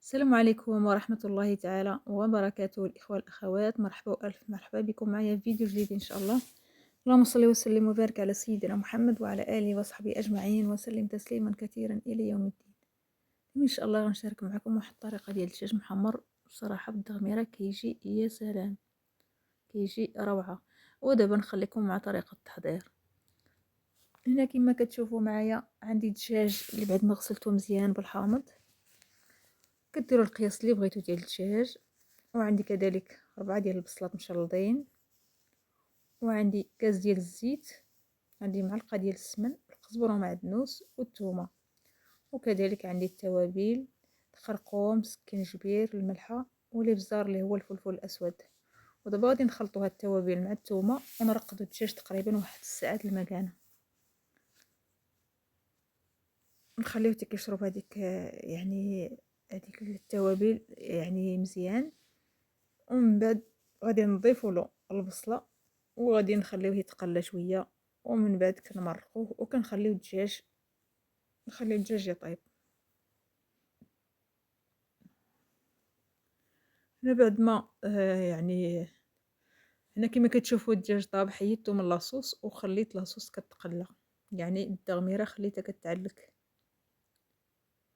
السلام عليكم ورحمة الله تعالى وبركاته الإخوة والأخوات، مرحبا وألف مرحبا بكم معايا في فيديو جديد إن شاء الله. اللهم صل وسلم وبارك على سيدنا محمد وعلى آله وصحبه أجمعين وسلم تسليما كثيرا إلى يوم الدين. إن شاء الله غنشارك معكم واحد الطريقة ديال الدجاج محمر، بصراحة بالتغميرة كيجي يا سلام، كيجي روعة. ودابا نخليكم مع طريقة التحضير. هنا كما كتشوفوا معايا عندي دجاج اللي بعد ما غسلته مزيان بالحامض، كديروا القياس اللي بغيتو ديال الدجاج. وعندي كذلك 4 ديال البصلات مشلضين، وعندي كاس ديال الزيت، عندي معلقه ديال السمن، القزبره ومعدنوس والثومه، وكذلك عندي التوابل، الخرقوم، السكنجبير، الملحه والابزار اللي هو الفلفل الاسود. ودابا غادي نخلطوا هاد التوابل مع الثومه ونرقدوا الدجاج تقريبا واحد 6 ساعات المكانه، نخليوه حتى كيشرب هذيك يعني هذيك التوابل يعني مزيان. ومن بعد غادي نضيفوا له البصله وغادي نخليوه يتقلى شويه، ومن بعد كنمرقوه وكنخليو الدجاج، نخليو الدجاج يطيب. هنا بعد ما يعني هنا كما كتشوفوا الدجاج طاب، حيدته من لاصوص وخليت لاصوص كتقلى، يعني التغميره خليتها كتعلك.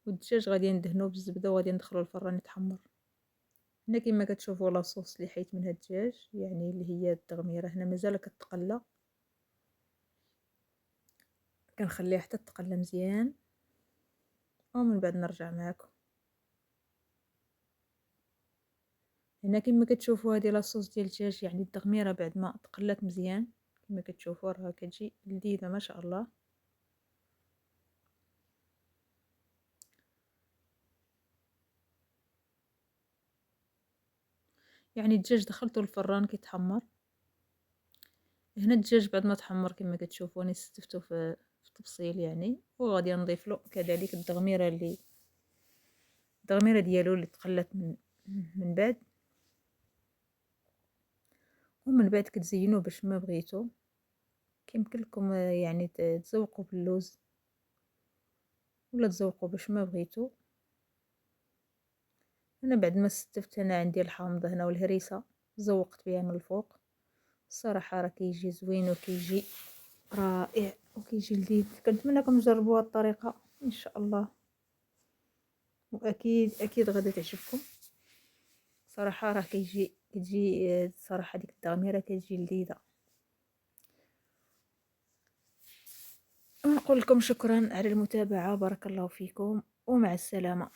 والدجاج غادي ندهنوه بالزبده وغادي ندخلو الفران يتحمر. هنا كما كتشوفوا لاصوص اللي حيت منها الدجاج، يعني اللي هي التغميره هنا مازال كتقلى، كنخليها حتى تقلى مزيان ومن بعد نرجع معكم. هنا كما كتشوفوا هذه لاصوص ديال الدجاج، يعني التغميره بعد ما تقلات مزيان كما كتشوفوا راها كتجي لذيذه ما شاء الله. يعني الدجاج دخلته الفران كيتحمر. هنا الدجاج بعد ما تحمر كما كتشوفوا انا استفتو في التبصيل يعني، وغادي نضيف له كذلك التغميره ديالو اللي تقلات من بعد. ومن بعد كتزينوه باش ما بغيتو، كيمكن لكم يعني تزوقوا باللوز ولا تزوقوا باش ما بغيتو. انا بعد ما استفت انا عندي الحامض هنا والهريسه زوقت بها من الفوق. الصراحه راه كيجي زوين وكيجي رائع وكيجي لذيذ. كنتمنىكم تجربوا هاد الطريقه ان شاء الله، واكيد اكيد غادي تعجبكم. صراحه راه كتجي صراحه ديك التغميره كتجي لذيذه. ونقول لكم شكرا على المتابعه، بارك الله فيكم ومع السلامه.